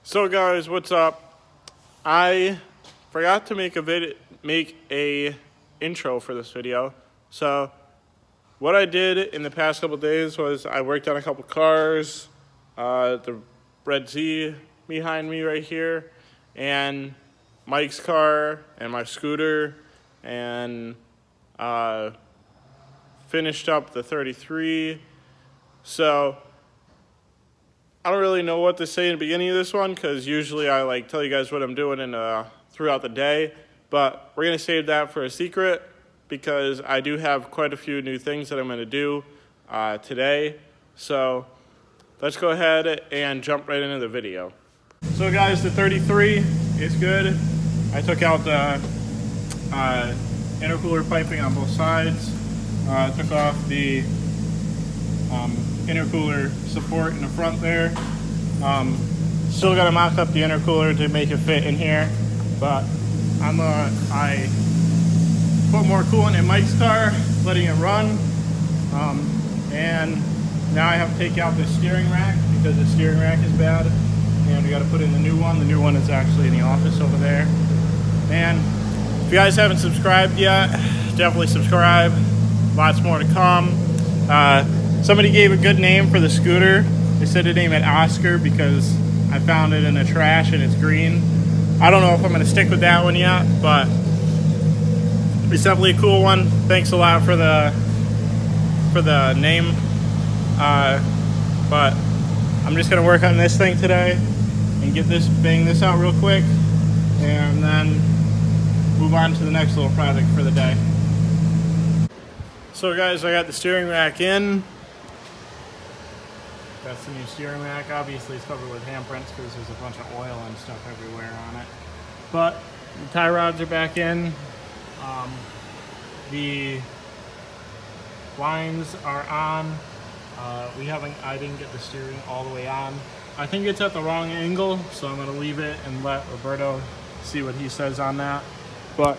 So guys, what's up? I forgot to make a intro for this video. So what I did in the past couple days was I worked on a couple cars, the Red Z behind me right here, and Mike's car and my scooter, and finished up the 33. So I don't really know what to say in the beginning of this one because usually I tell you guys what I'm doing throughout the day, but we're gonna save that for a secret because I do have quite a few new things that I'm gonna do today. So let's go ahead and jump right into the video. So guys, the 33 is good. I took out the intercooler piping on both sides. Took off the intercooler support in the front there. Still gotta mock up the intercooler to make it fit in here, but I put more coolant in Mike's car, letting it run, and now I have to take out the steering rack because the steering rack is bad, and we gotta put in the new one. The new one is actually in the office over there. And if you guys haven't subscribed yet, definitely subscribe. Lots more to come. Somebody gave a good name for the scooter. They said to name it Oscar because I found it in the trash and it's green. I don't know if I'm gonna stick with that one yet, but it's definitely a cool one. Thanks a lot for the name. But I'm just gonna work on this thing today and bang this out real quick, and then move on to the next little project for the day. So guys, I got the steering rack in. That's the new steering rack. Obviously it's covered with handprints because there's a bunch of oil and stuff everywhere on it. But the tie rods are back in. The lines are on. I didn't get the steering all the way on. I think it's at the wrong angle, so I'm gonna leave it and let Roberto see what he says on that. But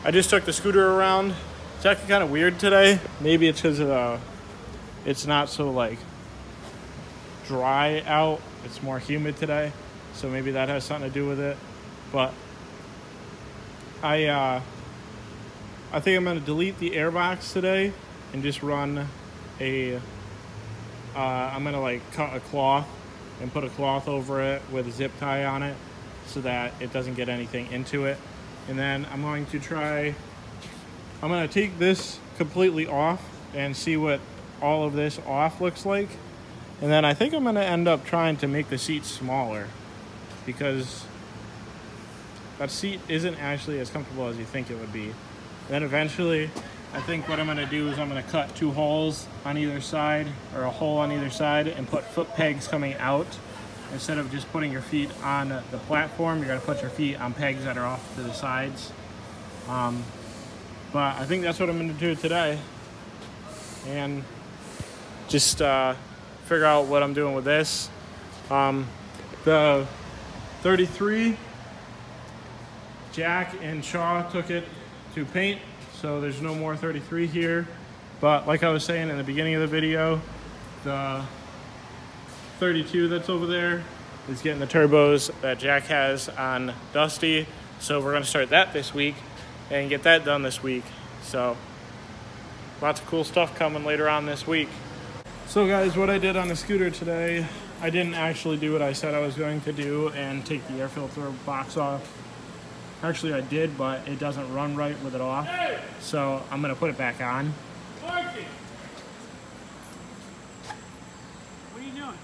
I just took the scooter around. It's actually kind of weird today. Maybe it's because it's not so dry out. It's more humid today, so maybe that has something to do with it. But I think I'm gonna delete the airbox today and just run I'm gonna cut a cloth and put a cloth over it with a zip tie on it so that it doesn't get anything into it. And then I'm going to take this completely off and see what all of this off looks like. And then I think I'm going to end up trying to make the seat smaller because that seat isn't actually as comfortable as you think it would be. And then eventually, I think what I'm going to do is I'm going to cut 2 holes on either side, or a hole on either side, and put foot pegs coming out. Instead of just putting your feet on the platform, you're going to put your feet on pegs that are off to the sides. But I think that's what I'm going to do today. And just figure out what I'm doing with this. The 33, Jack and Shaw took it to paint, so there's no more 33 here. But like I was saying in the beginning of the video, the 32 that's over there is getting the turbos that Jack has on Dusty. So we're going to start that this week and get that done this week. So lots of cool stuff coming later on this week. So guys, what I did on the scooter today, I didn't actually do what I said I was going to do and take the air filter box off. Actually I did, but it doesn't run right with it off. So I'm going to put it back on. What are you doing?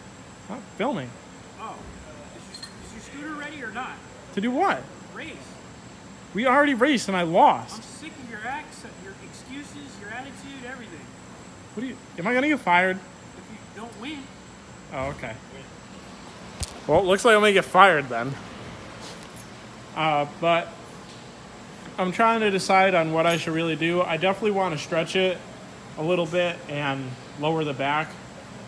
I'm filming. Oh, is your scooter ready or not? To do what? Race. We already raced and I lost. I'm sick of your accent, your excuses, your attitude, everything. What do you? Am I gonna get fired? If you don't win. Oh, okay. Well, it looks like I'm gonna get fired then. But I'm trying to decide on what I should really do. I definitely want to stretch it a little bit and lower the back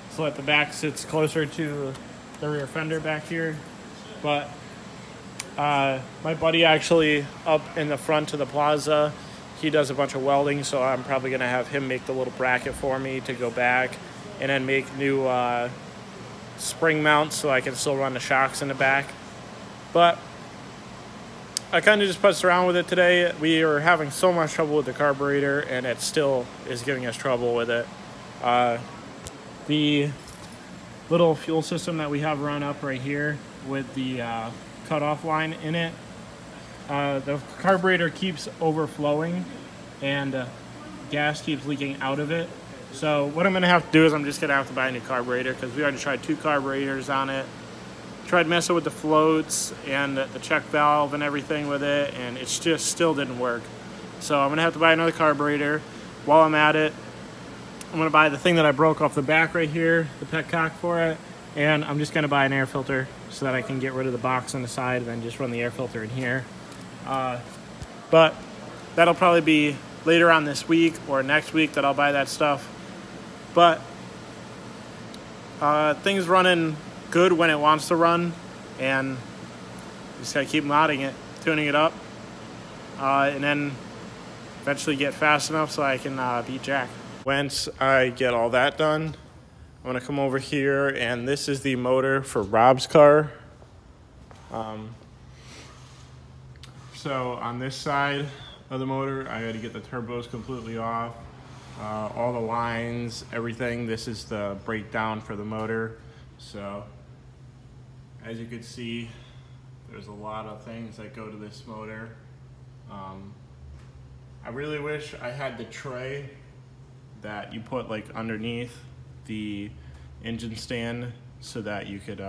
so that the back sits closer to the rear fender back here. But my buddy actually up in the front of the plaza, he does a bunch of welding, so I'm probably going to have him make the little bracket for me to go back and then make new spring mounts so I can still run the shocks in the back. But I kind of just putzed around with it today. We are having so much trouble with the carburetor, and it still is giving us trouble with it. The little fuel system that we have run up right here with the cutoff line in it, the carburetor keeps overflowing and gas keeps leaking out of it. So what I'm going to have to do is I'm just going to have to buy a new carburetor, because we already tried 2 carburetors on it. Tried messing with the floats and the check valve and everything with it, and it's just still didn't work. So I'm gonna have to buy another carburetor. While I'm at it, I'm gonna buy the thing that I broke off the back right here, the petcock for it, and I'm just gonna buy an air filter so that I can get rid of the box on the side and then just run the air filter in here. But that'll probably be later on this week or next week that I'll buy that stuff. But things running good when it wants to run, and just gotta keep modding it, tuning it up, and then eventually get fast enough so I can beat Jack. Once I get all that done, I'm gonna come over here, and this is the motor for Rob's car. So on this side of the motor, I gotta get the turbos completely off, all the lines, everything. This is the breakdown for the motor. So as you can see, there's a lot of things that go to this motor. I really wish I had the tray that you put like underneath the engine stand so that you could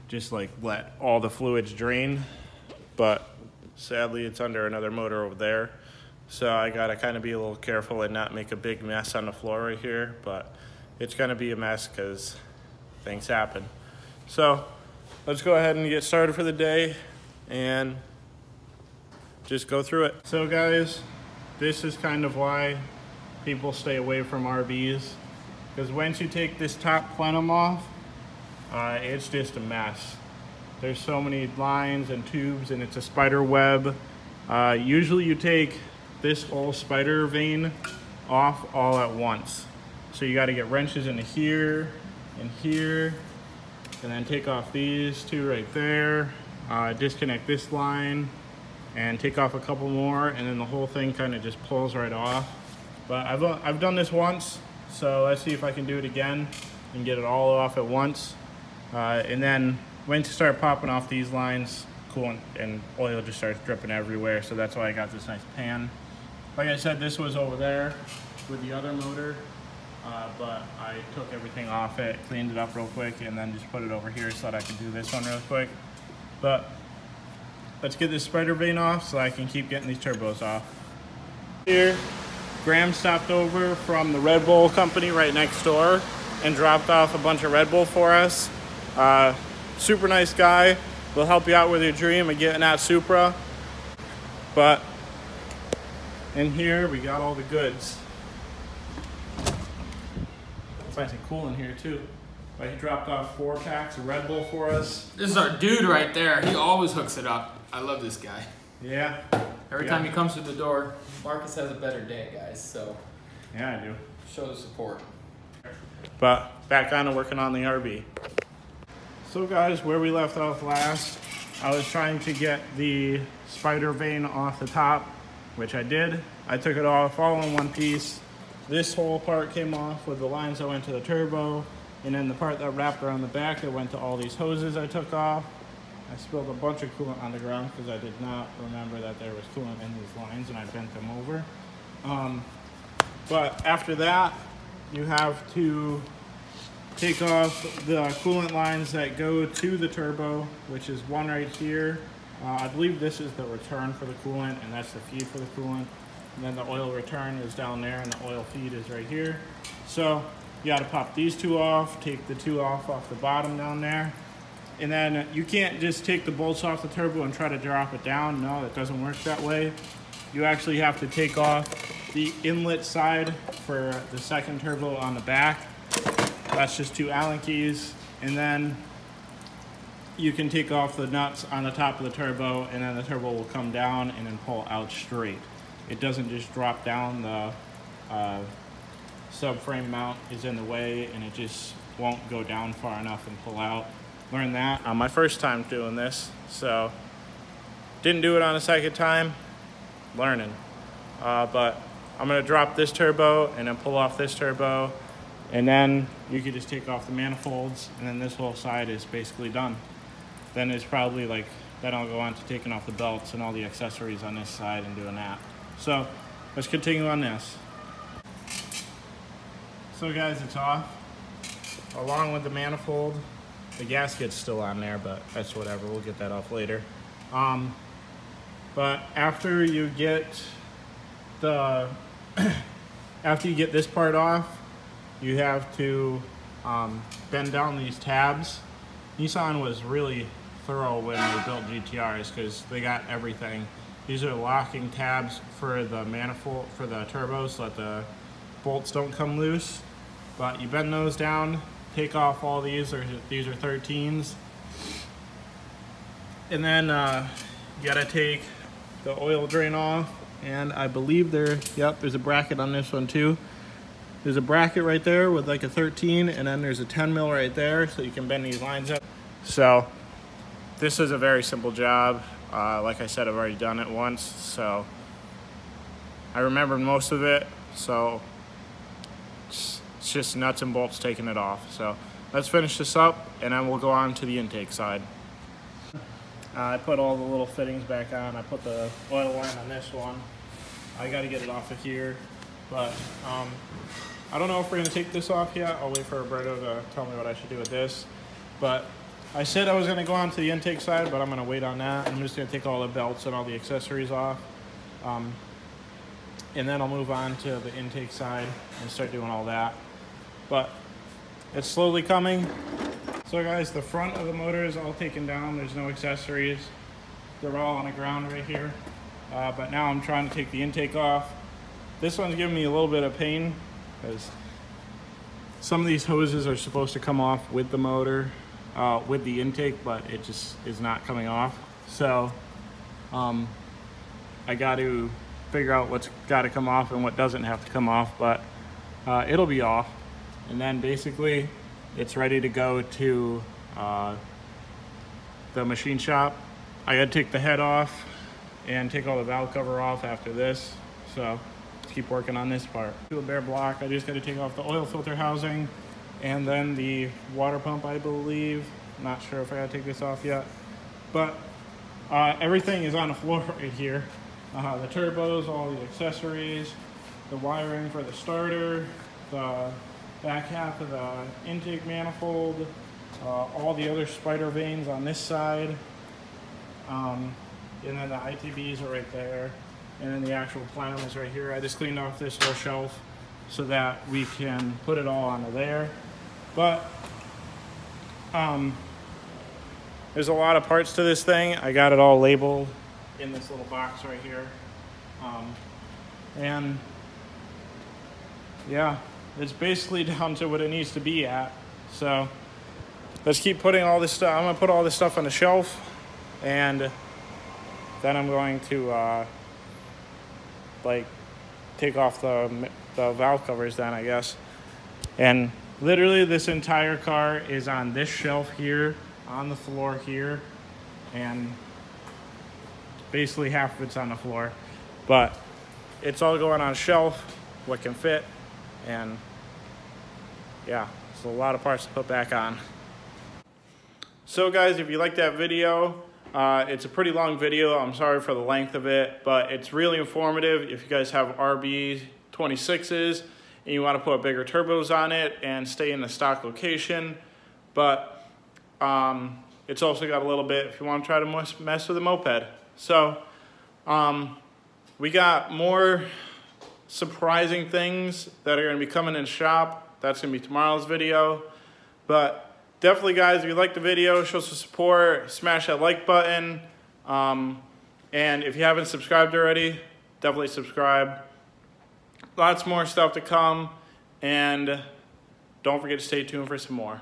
just like let all the fluids drain, but sadly it's under another motor over there. So I gotta kind of be a little careful and not make a big mess on the floor right here, but it's gonna be a mess because things happen. So let's go ahead and get started for the day and just go through it. So guys, this is kind of why people stay away from RBs, because once you take this top plenum off, it's just a mess. There's so many lines and tubes, and it's a spider web. Usually you take this whole spider vane off all at once. So you got to get wrenches into here and here, and then take off these 2 right there, disconnect this line, and take off a couple more, and then the whole thing kind of just pulls right off. But I've done this once, so let's see if I can do it again and get it all off at once. And then once you start popping off these lines, coolant and oil just starts dripping everywhere, so that's why I got this nice pan. Like I said, this was over there with the other motor. But I took everything off it, cleaned it up real quick, and then just put it over here so that I could do this one real quick. But let's get this spider vane off so I can keep getting these turbos off. Here, Graham stopped over from the Red Bull company right next door and dropped off a bunch of Red Bull for us. Super nice guy. Will help you out with your dream of getting that Supra. But in here, we got all the goods. It's nice and cool in here too. But he dropped off 4 packs of Red Bull for us. This is our dude right there. He always hooks it up. I love this guy. Yeah. Every time he comes through the door, Marcus has a better day, guys. So yeah, I do. Show the support. But back on to working on the RB. So guys, where we left off last, I was trying to get the spider vane off the top, which I did. I took it off all in one piece. This whole part came off with the lines that went to the turbo, and then the part that wrapped around the back that went to all these hoses I took off. I spilled a bunch of coolant on the ground because I did not remember that there was coolant in these lines, and I bent them over. But after that, you have to take off the coolant lines that go to the turbo, which is one right here. I believe this is the return for the coolant, and that's the feed for the coolant. And then the oil return is down there, and the oil feed is right here. So you gotta pop these 2 off, take the 2 off the bottom down there. And then you can't just take the bolts off the turbo and try to drop it down. No, that doesn't work that way. You actually have to take off the inlet side for the second turbo on the back. That's just 2 Allen keys. And then you can take off the nuts on the top of the turbo, and then the turbo will come down and then pull out straight. It doesn't just drop down. The subframe mount is in the way, and it just won't go down far enough and pull out. learned that on my first time doing this. So didn't do it on a second time, learning. But I'm gonna drop this turbo and then pull off this turbo, and then you could just take off the manifolds, and then this whole side is basically done. Then it's probably like, then I'll go on to taking off the belts and all the accessories on this side and doing that. So let's continue on this. So guys, it's off. Along with the manifold, the gasket's still on there, but that's whatever, we'll get that off later. But after you get this part off, you have to bend down these tabs. Nissan was really thorough when they built GTRs because they got everything. These are locking tabs for the manifold, for the turbos, so that the bolts don't come loose. But you bend those down, take off all these are 13s. And then you gotta take the oil drain off. And I believe there's a bracket on this one too. There's a bracket right there with like a 13, and then there's a 10 mil right there, so you can bend these lines up. So this is a very simple job. Like I said, I've already done it once, so I remember most of it. So it's just nuts and bolts taking it off. So let's finish this up, and then we'll go on to the intake side. I put all the little fittings back on. I put the oil line on this one. I got to get it off of here, but I don't know if we're going to take this off yet. I'll wait for Roberto to tell me what I should do with this. But I said I was going to go on to the intake side, but I'm going to wait on that. I'm just going to take all the belts and all the accessories off. And then I'll move on to the intake side and start doing all that. But it's slowly coming. So guys, the front of the motor is all taken down. There's no accessories. They're all on the ground right here. But now I'm trying to take the intake off. This one's giving me a little bit of pain because some of these hoses are supposed to come off with the motor, with the intake, but it just is not coming off. So I got to figure out what's got to come off and what doesn't have to come off, but it'll be off. And then basically it's ready to go to the machine shop. I gotta take the head off and take all the valve cover off after this. So let's keep working on this part. To a bare block, I just gotta take off the oil filter housing and then the water pump, I believe. Not sure if I gotta take this off yet, but everything is on the floor right here. The turbos, all the accessories, the wiring for the starter, the back half of the intake manifold, all the other spider vanes on this side, and then the ITBs are right there, and then the actual plenum is right here. I just cleaned off this whole shelf so that we can put it all onto there. But there's a lot of parts to this thing. I got it all labeled in this little box right here, and yeah, it's basically down to what it needs to be at. So let's keep putting all this stuff. I'm gonna put all this stuff on the shelf, and then I'm going to like take off the valve covers then, I guess. And literally this entire car is on this shelf here, on the floor here, and basically half of it's on the floor. But it's all going on a shelf, what can fit, and yeah, it's a lot of parts to put back on. So guys, if you like that video, it's a pretty long video. I'm sorry for the length of it, but it's really informative. If you guys have RB26s and you want to put bigger turbos on it and stay in the stock location, but it's also got a little bit if you want to try to mess with a moped. So we got more surprising things that are going to be coming in shop. That's going to be tomorrow's video. But definitely, guys, if you like the video, show some support, smash that like button. And if you haven't subscribed already, definitely subscribe. Lots more stuff to come. And don't forget to stay tuned for some more.